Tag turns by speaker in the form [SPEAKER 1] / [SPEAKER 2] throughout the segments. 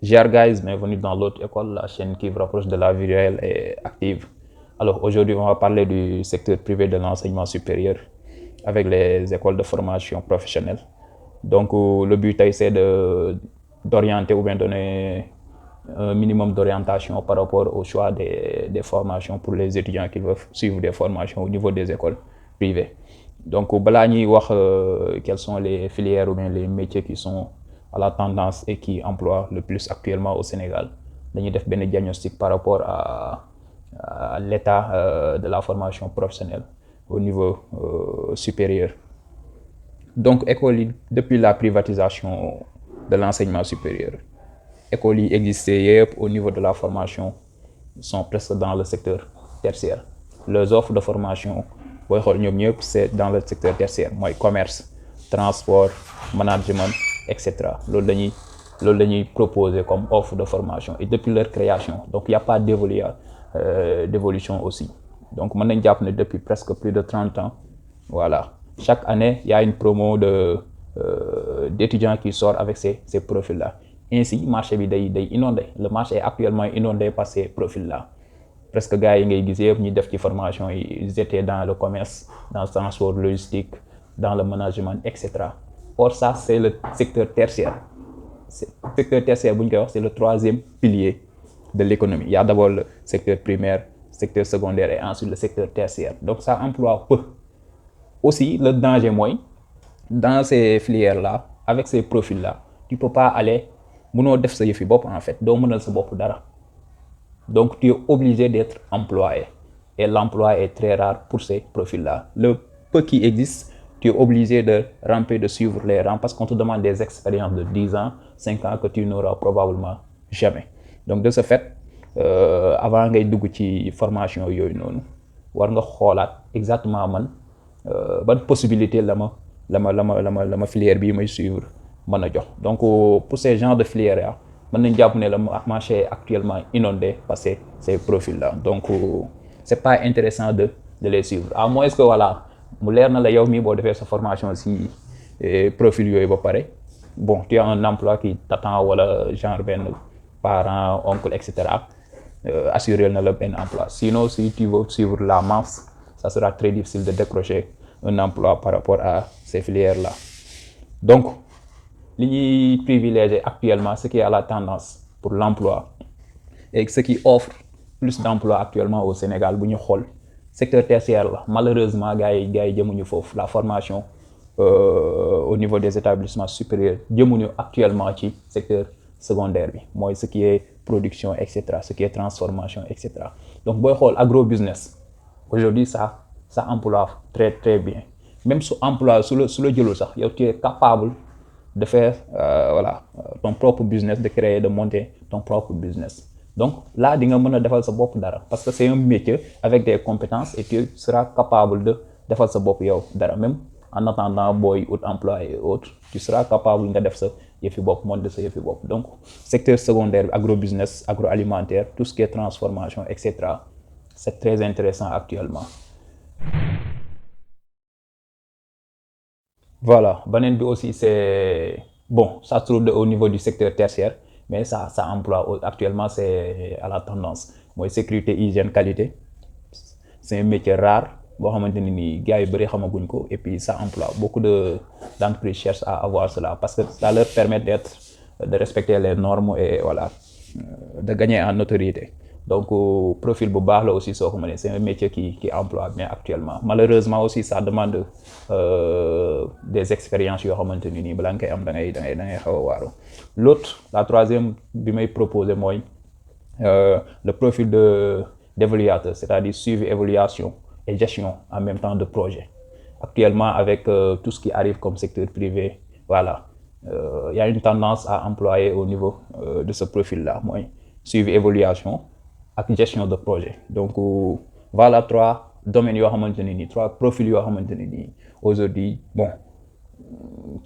[SPEAKER 1] JR Guys, bienvenue dans l'autre école, la chaîne qui vous rapproche de la vie réelle et active. Alors aujourd'hui, on va parler du secteur privé de l'enseignement supérieur avec les écoles de formation professionnelle. Donc le but c'est d'orienter ou bien donner un minimum d'orientation par rapport au choix des formations pour les étudiants qui veulent suivre des formations au niveau des écoles privées. Donc balaa ñuy wax quelles sont les filières ou bien les métiers qui sont à la tendance et qui emploient le plus actuellement au Sénégal, dañuy def benn diagnostic par rapport à l'état de la formation professionnelle au niveau supérieur. Donc école yi depuis la privatisation de l'enseignement supérieur, écoles yi existé yëpp au niveau de la formation sont presque dans le secteur tertiaire. Les offres de formation booy xool ñoom ñëpp c'est dans le secteur tertiaire mooy commerce, transport, management, etc. loolu dañuy proposer comme offre de formation et depuis leur création donc il y a pas d'évolution aussi. Donc mën nañ jàpp ne depuis presque plus de 30 ans, voilà, chaque année il y a une promo d'étudiants qui sortent avec ces profils-là. Ainsi marché bi day inondé, le marché est actuellement inondé par ces profils-là. Presque gars yi ngay gis yëpp ñi def ci formation yi ils étaient dans le commerce, dans le transport logistique, dans le management, etc. Or ça c'est le secteur tertiaire. Secteur tertiaire bu ñu koy wax c'est le troisième pilier de l'économie. Il y a d'abord le secteur primaire, secteur secondaire et ensuite le secteur tertiaire. Donc ça emploie peu. Aussi le danger mooy dans ces filières-là avec ces profils-là tu peux pas aller mënoo def sa yëfi bopp en fait doo mënal sa bopp dara. Donc tu es obligé d'être employé et l'emploi est très rare pour ces profils-là. Le peu qui existe, tu es obligé de ramper, de suivre les rangs parce qu'on te demande des expériences de 10 ans, 5 ans que tu n'auras probablement jamais. Donc de ce fait, avant ngay dugg ci formation yooyu noonu war nga xoolaat exactement man ban possibilité la ma filière bii may suivre mën a jox. Donc pour ces genres de filières mën nañ jàpp ne le marché est actuellement inondé par ces profils-là. Donc c'est pas intéressant de les suivre à moins que voilà mu leer na la yow mii boo defee sa formation si profil yooyu ba pare bon tu as un emploi qui t'attend wala genre benn parent oncle etc. Assurer na la benn emploi. Sinon si tu veux suivre la masse ça sera très difficile de décrocher un emploi par rapport à ces filières-là. Donc li ñuy privilégier actuellement ce qui est à la tendance pour l'emploi et ce qui offre plus d'emplois actuellement au Sénégal bu ñu xool secteur tertiaire la malheureusement gars yi jëmuñu foofu. La formation au niveau des établissements supérieurs jëmuñu actuellement ci secteur secondaire bi mooy ce qui est production etc. ce qui est transformation etc. Donc booy xool agro-business aujourd'hui ça emploie très très bien. Même su emploi su la jëlul sax yow tu es capable de faire ton propre business, de créer, de monter ton propre business. Donc là di nga mën a defal sa bopp dara parce que c'est un métier avec des compétences et tu seras capable de defal sa bopp yow dara. Même en attendant booy ut emploi et autres tu seras capable nga def sa yëfi bopp monter sa yëfi bopp. Donc secteur secondaire agrobusiness, agroalimentaire, tout ce qui est transformation etc. c'est très intéressant actuellement. Voilà, beneen bi aussi c'est bon ça se trouve au niveau du secteur tertiaire mais ça emploie actuellement c'est à la tendance mooy sécurité hygiène qualité. C'est un métier rare boo xamante ne ni gars yu bëri xamaguñ ko et puis ça emploie beaucoup d'entreprises cherchent à avoir cela parce que ça leur permet de respecter les normes et voilà de gagner en notoriété. Donc profil bu baax la aussi soo ko mënee c'est un métier qui emploie bien actuellement. Malheureusement aussi ça demande des expériences yoo xamante ni nii balaa nga koy am da ngay xaw a waaru. L'autre la troisième bi may proposer mooy le profil d'évaluateur, c'est-à-dire suivi, évaluation et gestion en même temps de projet. Actuellement avec tout ce qui arrive comme secteur privé, voilà, il y a une tendance à employer au niveau de ce profil-là mooy suivi, évaluation ak gestion de projet. Donc voilà trois domaines yoo xamante ne nii trois profils yoo xamante ne nii aujourd'hui bon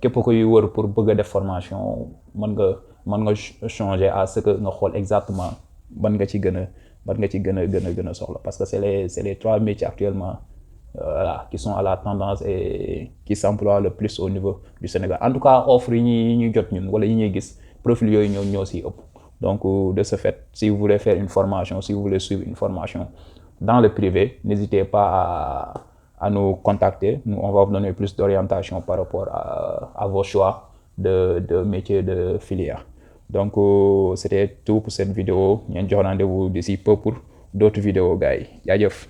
[SPEAKER 1] képp koy wër pour bëgg a def formation mën nga changer à ce que nga xool exactement ban nga ci gën a soxla parce que c'est les trois métiers actuellement voilà qui sont à la tendance et qui s'emploient le plus au niveau du Sénégal. En tout cas offre yi ñuy jot ñun wala yi ñuy gis profil yooyu ñoo si ëpp. Donc, de ce fait, si vous voulez faire une formation, si vous voulez suivre une formation dans le privé, n'hésitez pas à nous contacter. Nous, on va vous donner plus d'orientation par rapport à vos choix de métier, de filière. Donc, c'était tout pour cette vidéo. Nous avons rendez-vous d'ici peu pour d'autres vidéos, guys. Jaajëf.